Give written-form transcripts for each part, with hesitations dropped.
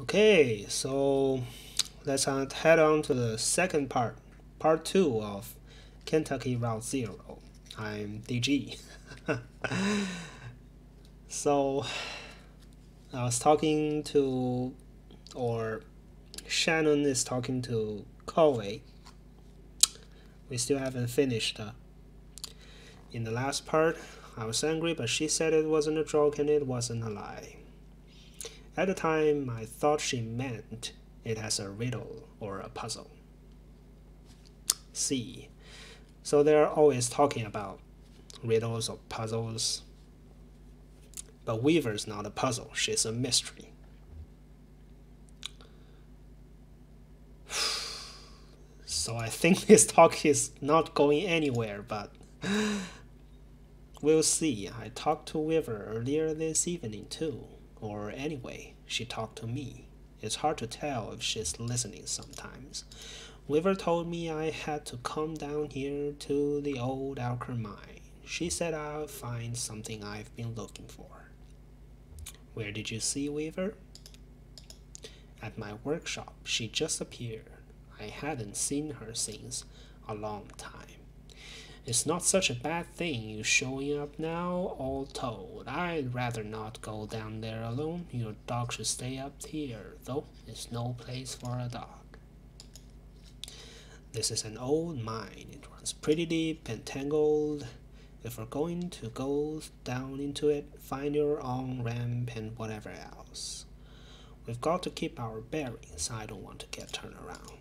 Okay, so let's head on to the second part 2 of Kentucky Route Zero. I'm DG. So I was talking to, or Shannon is talking to Conway. We still haven't finished. In the last part, I was angry, but she said it wasn't a joke and it wasn't a lie. At the time, I thought she meant it as a riddle or a puzzle. See, so they're always talking about riddles or puzzles. But Weaver's not a puzzle, she's a mystery. So I think this talk is not going anywhere, but we'll see. I talked to Weaver earlier this evening too. Or anyway, she talked to me. It's hard to tell if she's listening sometimes. Weaver told me I had to come down here to the old Alker mine. She said I'll find something I've been looking for. Where did you see Weaver? At my workshop. She just appeared. I hadn't seen her since a long time. It's not such a bad thing you showing up now, all told. I'd rather not go down there alone. Your dog should stay up here, though it's no place for a dog. This is an old mine. It runs pretty deep and tangled. If we're going to go down into it, find your own ramp and whatever else. We've got to keep our bearings. I don't want to get turned around.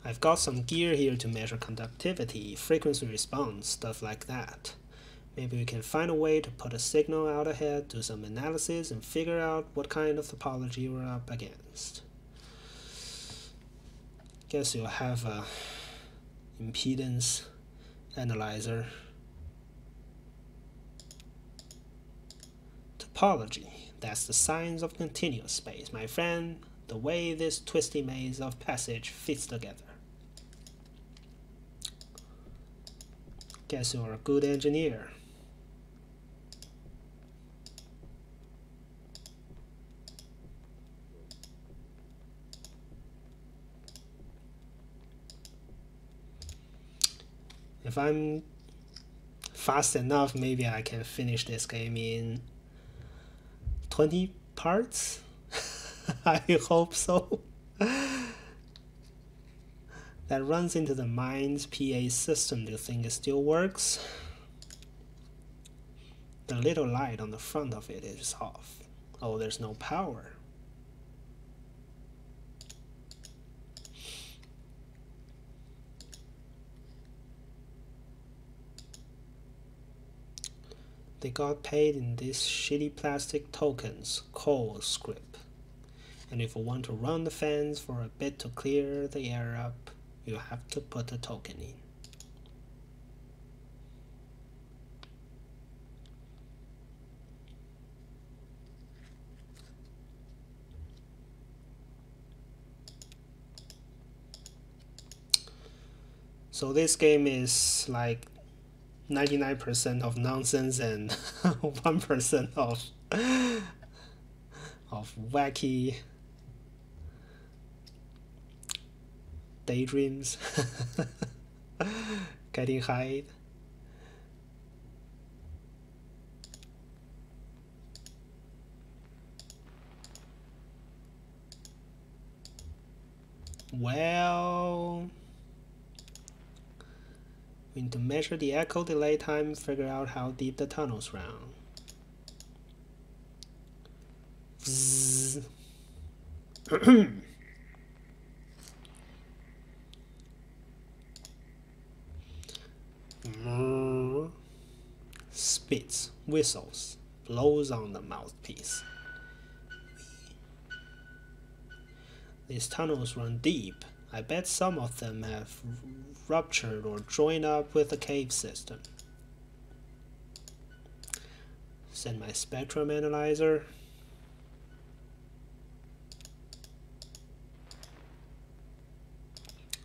I've got some gear here to measure conductivity, frequency response, stuff like that. Maybe we can find a way to put a signal out ahead, do some analysis, and figure out what kind of topology we're up against. Guess you'll have a impedance analyzer. Topology, that's the science of continuous space, my friend, the way this twisty maze of passage fits together. Guess you're a good engineer. If I'm fast enough, maybe I can finish this game in 20 parts. I hope so. That runs into the mine's PA system. Do you think it still works? The little light on the front of it is off. Oh, there's no power. They got paid in these shitty plastic tokens, coal script. And if you want to run the fans for a bit to clear the air up, you have to put a token in. So this game is like 99% of nonsense and 1% of wacky daydreams. Getting high. Well, we need to measure the echo delay time, figure out how deep the tunnels run. Spits, whistles, blows on the mouthpiece. These tunnels run deep. I bet some of them have ruptured or joined up with the cave system. Send my spectrum analyzer.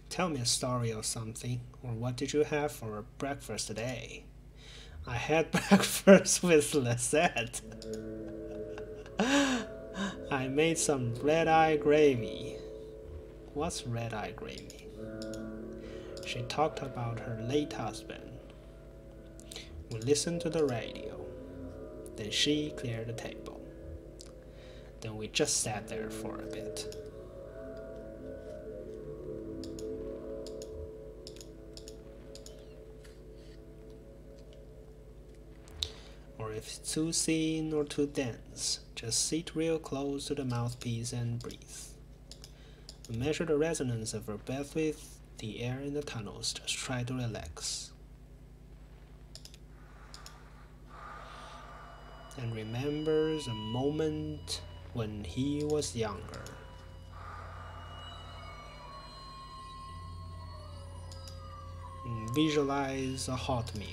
Tell me a story or something, or what did you have for breakfast today? I had breakfast with Lisette. I made some red-eye gravy. What's red-eye gravy? She talked about her late husband. We listened to the radio. Then she cleared the table. Then we just sat there for a bit. Or if it's too thin or too dense, just sit real close to the mouthpiece and breathe. Measure the resonance of her breath with the air in the tunnels. Just try to relax. And remember the moment when he was younger. And visualize a hot meal.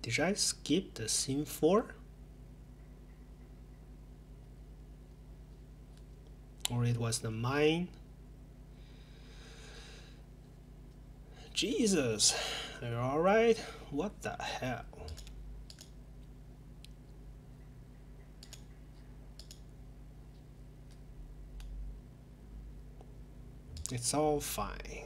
Did I skip the scene 4? Or it was the mine? Jesus, are you alright? What the hell? It's all fine.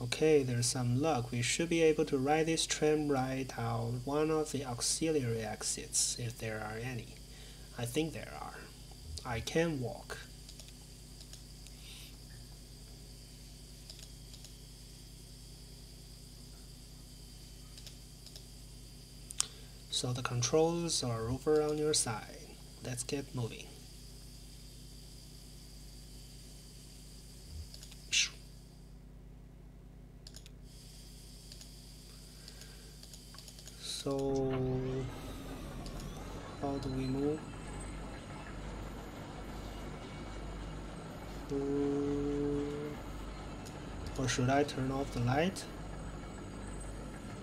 Okay, there's some luck. We should be able to ride this tram right out one of the auxiliary exits, if there are any. I think there are. I can walk. So the controls are over on your side. Let's get moving. So, how do we move? Or should I turn off the light?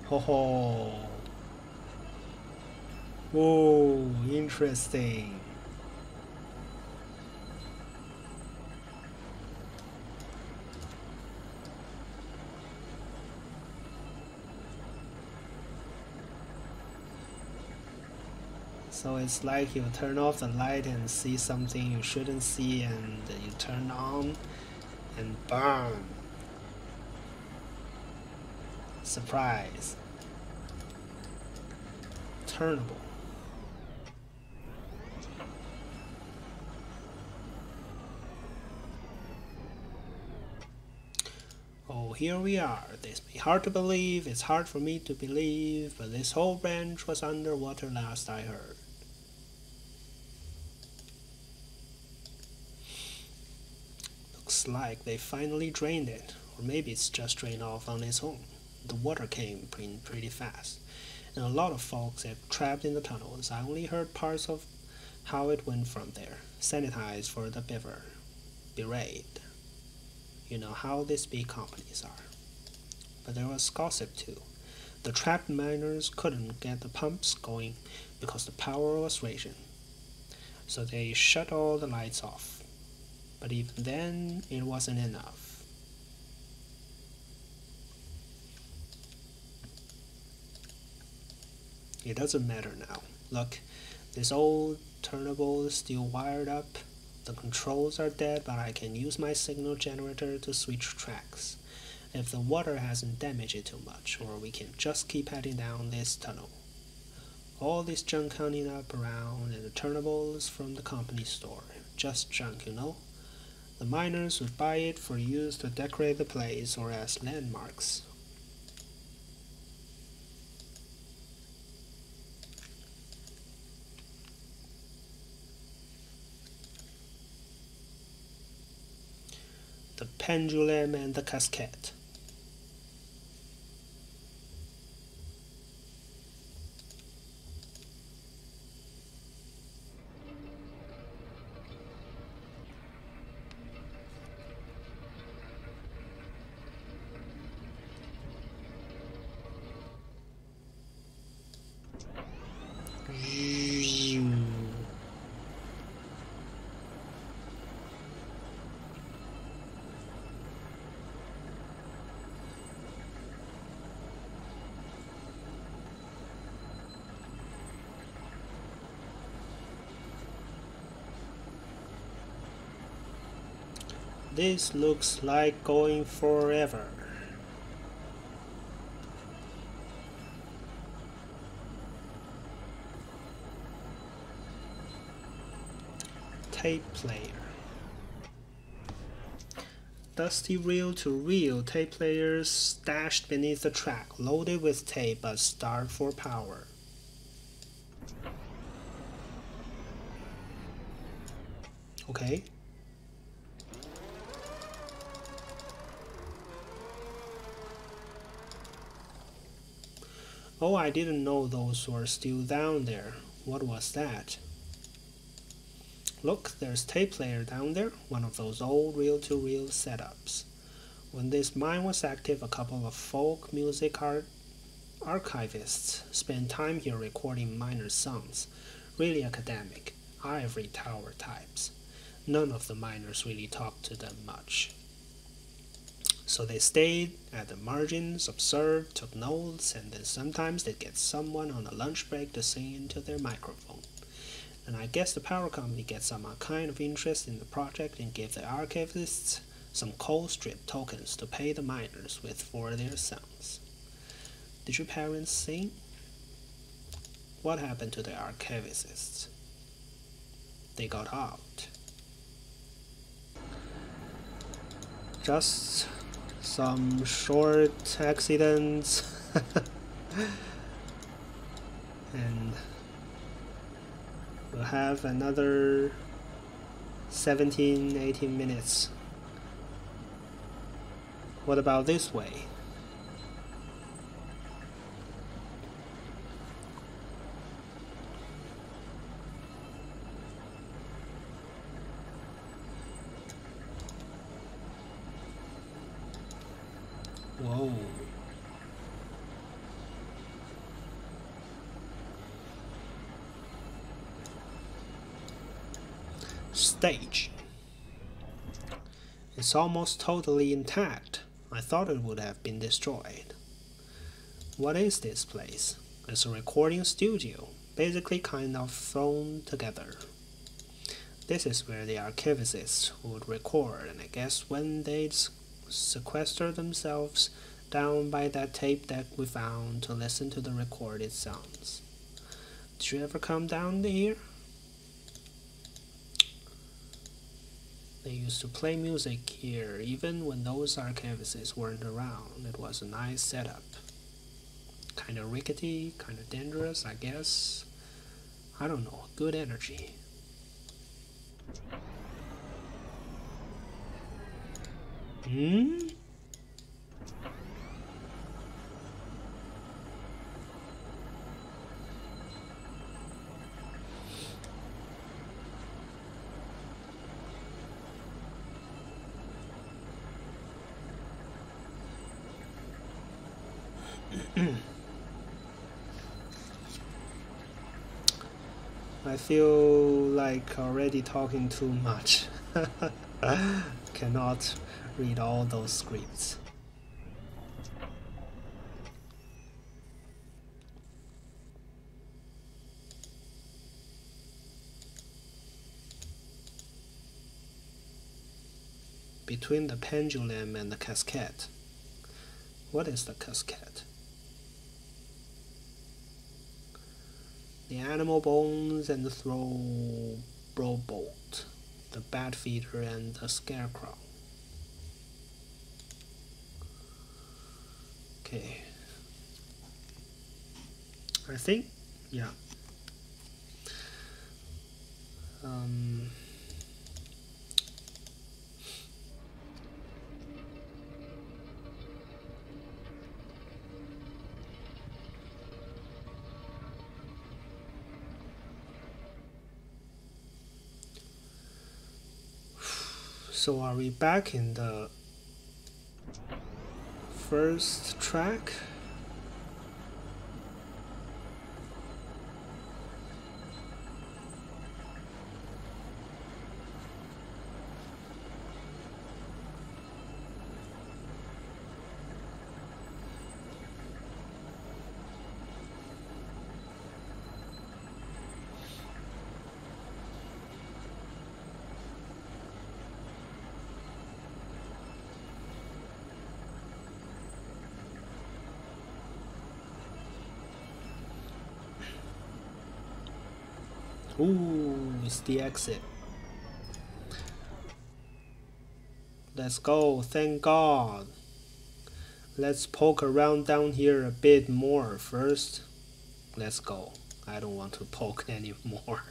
Ho ho! Whoa, interesting. So it's like you turn off the light and see something you shouldn't see, and you turn on and bam! Surprise! Turnable. Oh, here we are. This may be hard to believe, it's hard for me to believe, but this whole branch was underwater last I heard. Looks like they finally drained it, or maybe it's just drained off on its own. The water came in pretty fast, and a lot of folks have trapped in the tunnels. I only heard parts of how it went from there. Sanitized for the beaver. Berated. You know how these big companies are. But there was gossip too. The trapped miners couldn't get the pumps going because the power was rationed. So they shut all the lights off. But even then, it wasn't enough. It doesn't matter now. Look, this old turntable is still wired up. The controls are dead, but I can use my signal generator to switch tracks if the water hasn't damaged it too much, or we can just keep heading down this tunnel. All this junk hanging up around, and the turntables from the company store. Just junk, you know? The miners would buy it for use to decorate the place or as landmarks. The Pendulum and the Casket. This looks like going forever. Tape player. Dusty reel-to-reel tape players stashed beneath the track, loaded with tape but starved for power. Okay. Oh, I didn't know those were still down there. What was that? Look, there's tape player down there, one of those old reel-to-reel setups. When this mine was active, a couple of folk music archivists spent time here recording miners' songs. Really academic, ivory tower types. None of the miners really talked to them much. So they stayed at the margins, observed, took notes, and then sometimes they'd get someone on a lunch break to sing into their microphone. And I guess the power company gets some kind of interest in the project and give the archivists some coal strip tokens to pay the miners with for their songs. Did your parents sing? What happened to the archivists? They got out. Just some short accidents and we'll have another 17-18 minutes. What about this way? Whoa. Stage. It's almost totally intact. I thought it would have been destroyed. What is this place? It's a recording studio, basically kind of thrown together. This is where the archivists would record, and I guess when they'd sequester themselves down by that tape deck we found to listen to the recorded sounds. Did you ever come down here? They used to play music here even when those archivists weren't around. It was a nice setup. Kinda rickety, kinda dangerous, I guess. I don't know, good energy. Hmm? I feel like already talking too much. Cannot read all those scripts. Between the pendulum and the casket. What is the casket? The animal bones and the Throbolt, the bat feeder and the scarecrow. Okay. I think, yeah. So are we back in the first track? Ooh, it's the exit. Let's go, thank God. Let's poke around down here a bit more first. Let's go. I don't want to poke anymore.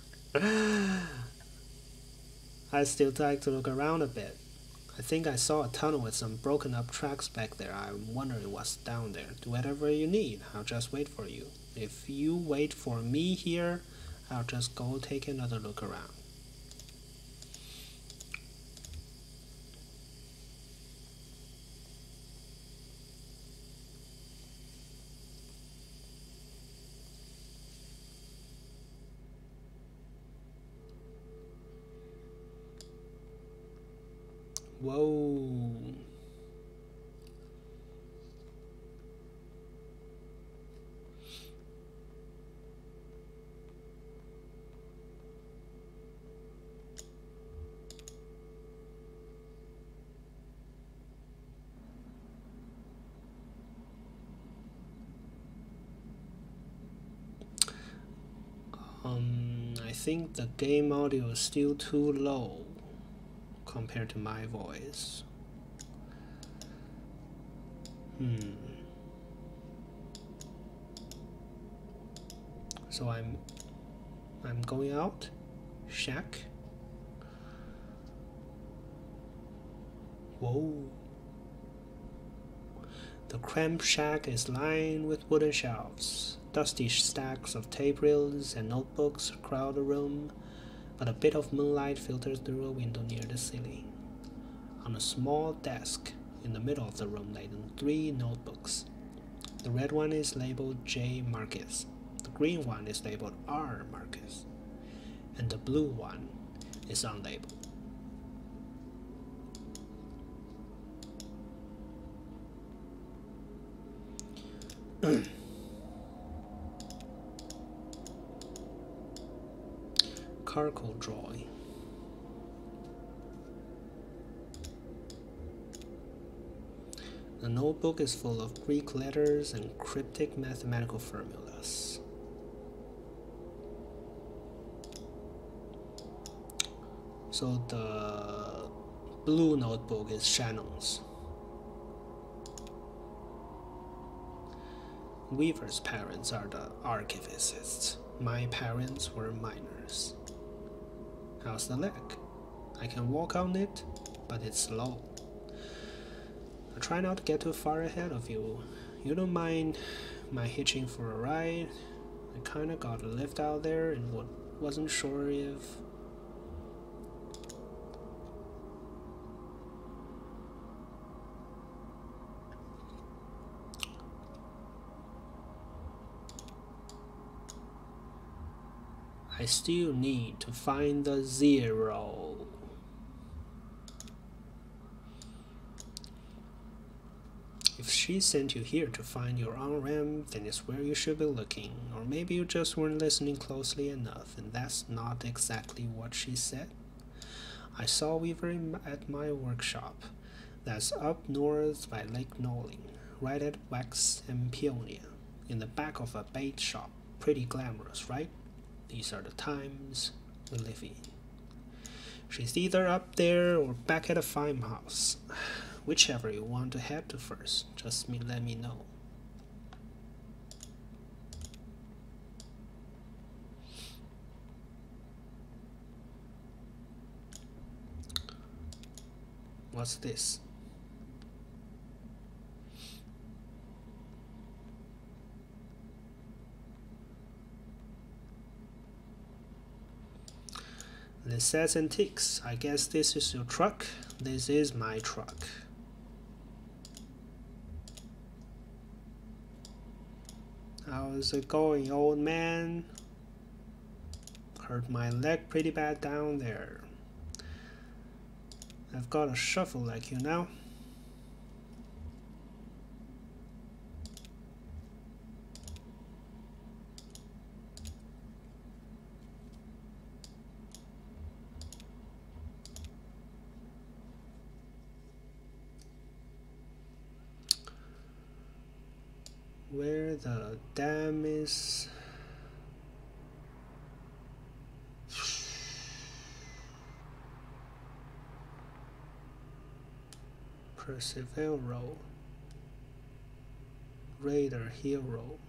I still like to look around a bit. I think I saw a tunnel with some broken up tracks back there. I'm wondering what's down there. Do whatever you need. I'll just wait for you. If you wait for me here, I'll just go take another look around. Whoa. I think the game audio is still too low compared to my voice. So I'm going out. Shack. Whoa. The cramped shack is lined with wooden shelves. Dusty stacks of tape reels and notebooks crowd the room, but a bit of moonlight filters through a window near the ceiling. On a small desk in the middle of the room lay 3 notebooks. The red one is labeled J. Marcus, the green one is labeled R. Marcus, and the blue one is unlabeled. Charcoal drawing. The notebook is full of Greek letters and cryptic mathematical formulas. So the blue notebook is Shannon's. Weaver's parents are the archivists. My parents were miners. How's the leg? I can walk on it, but it's slow. I try not to get too far ahead of you. You don't mind my hitching for a ride? I kinda got a lift out there and wasn't sure if... I still need to find the 0. If she sent you here to find your on-ramp, then it's where you should be looking. Or maybe you just weren't listening closely enough, and that's not exactly what she said. I saw Weaver at my workshop. That's up north by Lake Noling, right at Wax and Peonia, in the back of a bait shop. Pretty glamorous, right? These are the times we live in. She's either up there or back at a farmhouse. Whichever you want to head to first, just let me know. What's this? This says antiques. I guess this is your truck. This is my truck. How's it going, old man? Hurt my leg pretty bad down there. I've got a shovel like you now. Where the dam is. Percival Road. Raider Hero.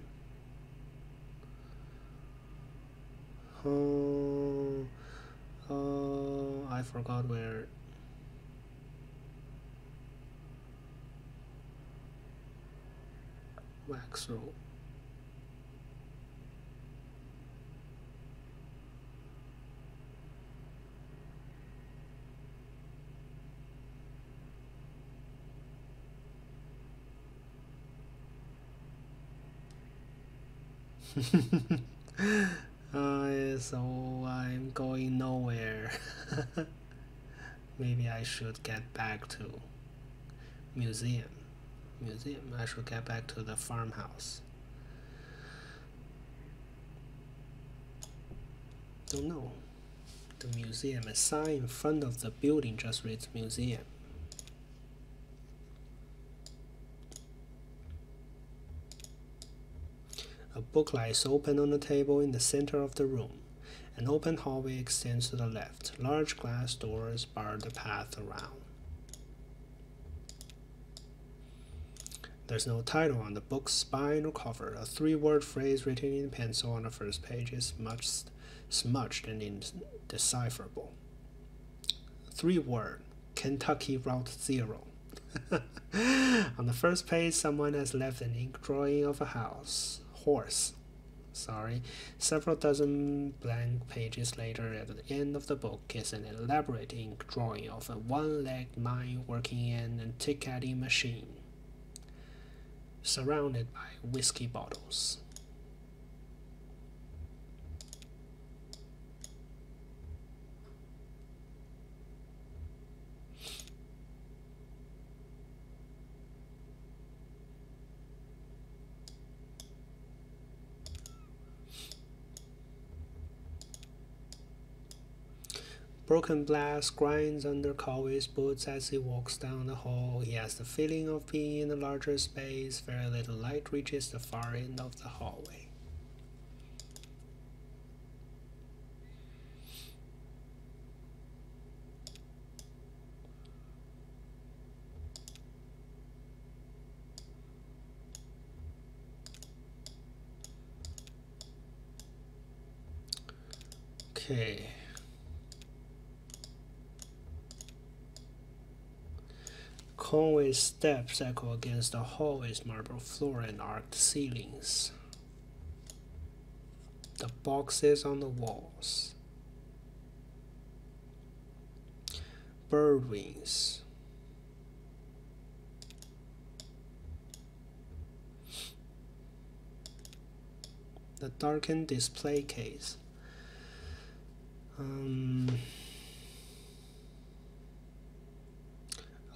I forgot where. Wax Road. So I'm going nowhere. Maybe I should get back to museum. I should get back to the farmhouse. Don't know. The museum, a sign in front of the building just reads museum. A book lies open on the table in the center of the room. An open hallway extends to the left. Large glass doors bar the path around. There's no title on the book's spine or cover. A three-word phrase written in pencil on the first page is much smudged and indecipherable. Three-word, Kentucky Route 0. On the first page, someone has left an ink drawing of a horse. Several dozen blank pages later, at the end of the book is an elaborate ink drawing of a one-legged mine working in a tick-adding machine, surrounded by whiskey bottles. Broken glass grinds under Cowie's boots as he walks down the hall. He has the feeling of being in a larger space. Very little light reaches the far end of the hallway. Okay. Conway's steps echo against the hallway's marble floor and arched ceilings. The boxes on the walls. Bird wings. The darkened display case.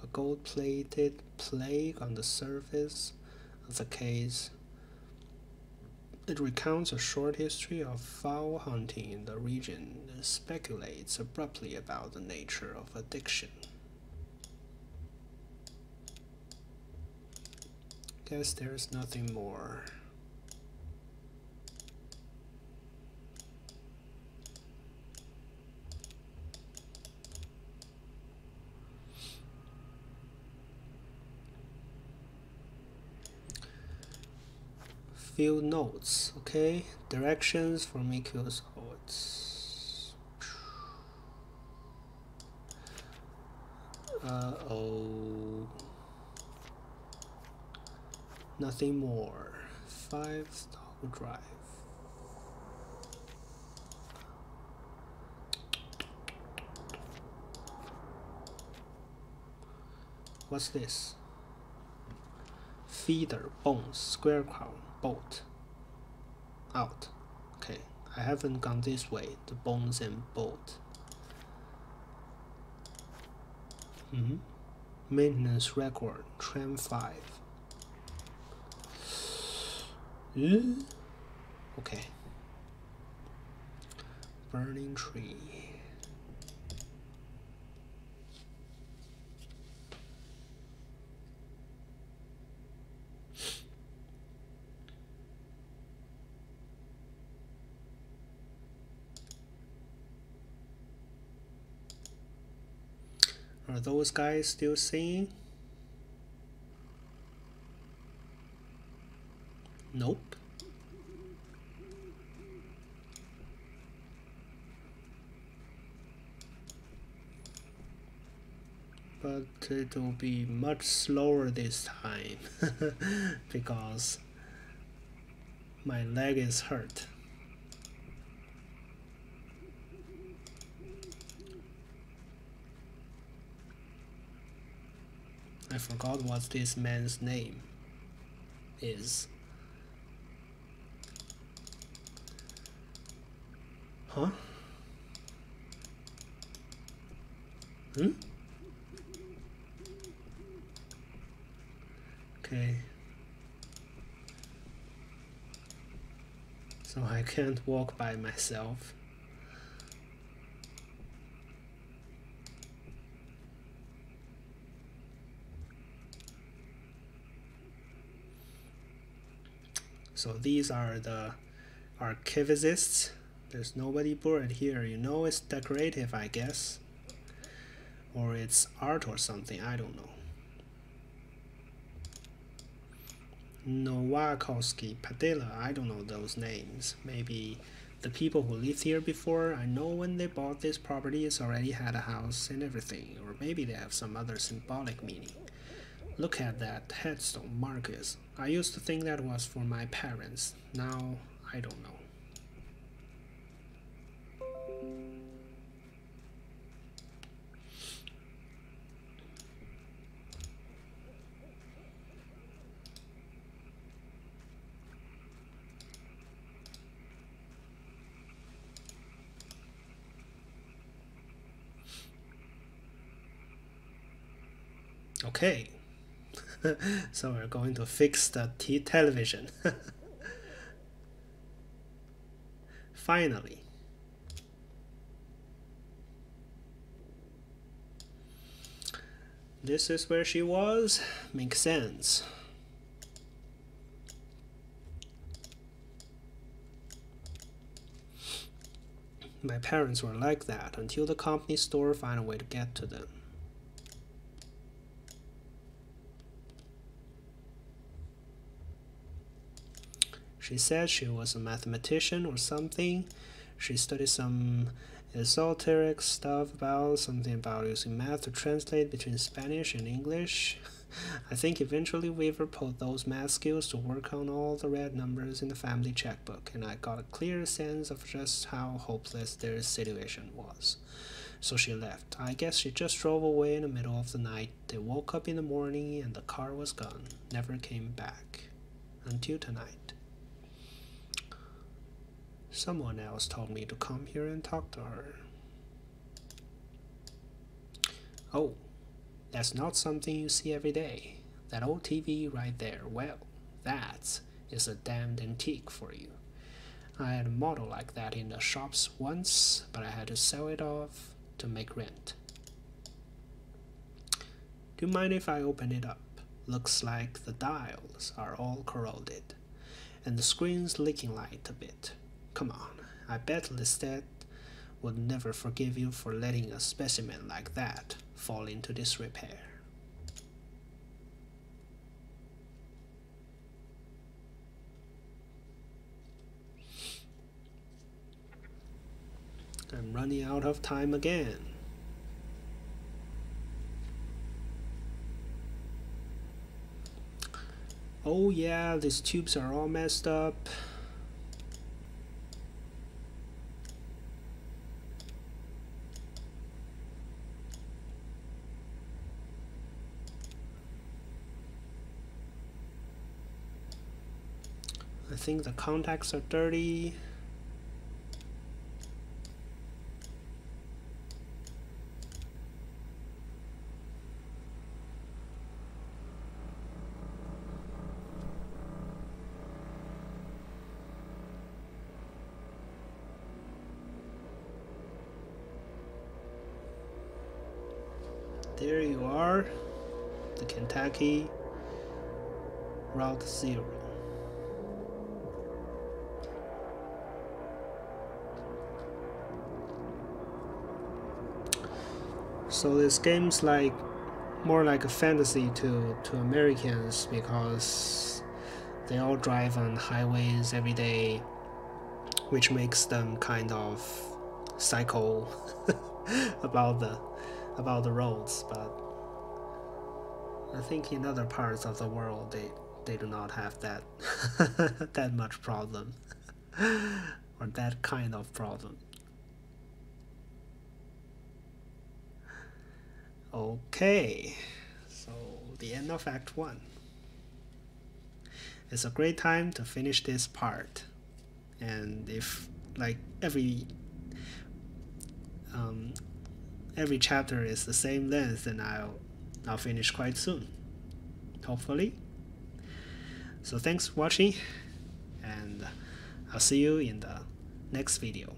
A gold-plated plaque on the surface of the case. It recounts a short history of fowl hunting in the region and speculates abruptly about the nature of addiction. Guess there's nothing more. Field notes, okay? Directions for Mikio's odds. Uh-oh. Nothing more. 5-star drive. What's this? Feeder, bones, square crown, bolt. Out. Okay, I haven't gone this way. The bones and bolt. Maintenance record, tram 5. Okay. Burning tree. Are those guys still singing? Nope. But it'll be much slower this time because my leg is hurt. I forgot what this man's name is. Huh? Okay. So I can't walk by myself. So these are the archivists. There's nobody bored here. You know, it's decorative, I guess. Or it's art or something, I don't know. Nowakowski, Padilla, I don't know those names. Maybe the people who lived here before. I know when they bought this property, it's already had a house and everything. Or maybe they have some other symbolic meaning. Look at that headstone, Marcus. I used to think that was for my parents. Now, I don't know. Okay. So we're going to fix the television. Finally. This is where she was. Makes sense. My parents were like that until the company store found a way to get to them. She said she was a mathematician or something. She studied some esoteric stuff about something about using math to translate between Spanish and English. I think eventually Weaver put those math skills to work on all the red numbers in the family checkbook, and I got a clear sense of just how hopeless their situation was. So she left. I guess she just drove away in the middle of the night. They woke up in the morning and the car was gone. Never came back. Until tonight. Someone else told me to come here and talk to her. Oh, that's not something you see every day. That old TV right there, well, that is a damned antique for you. I had a model like that in the shops once, but I had to sell it off to make rent. Do you mind if I open it up? Looks like the dials are all corroded, and the screen's leaking light a bit. Come on, I bet Lestat would never forgive you for letting a specimen like that fall into disrepair. I'm running out of time again. Oh yeah, these tubes are all messed up. think the contacts are dirty. There you are, the Kentucky Route 0. So this game's like more like a fantasy to Americans because they all drive on highways every day, which makes them kind of psycho about the roads. But I think in other parts of the world they do not have that that much problem or that kind of problem. Okay, so the end of Act 1. It's a great time to finish this part, and if like every chapter is the same length, then I'll finish quite soon, hopefully. So thanks for watching, and I'll see you in the next video.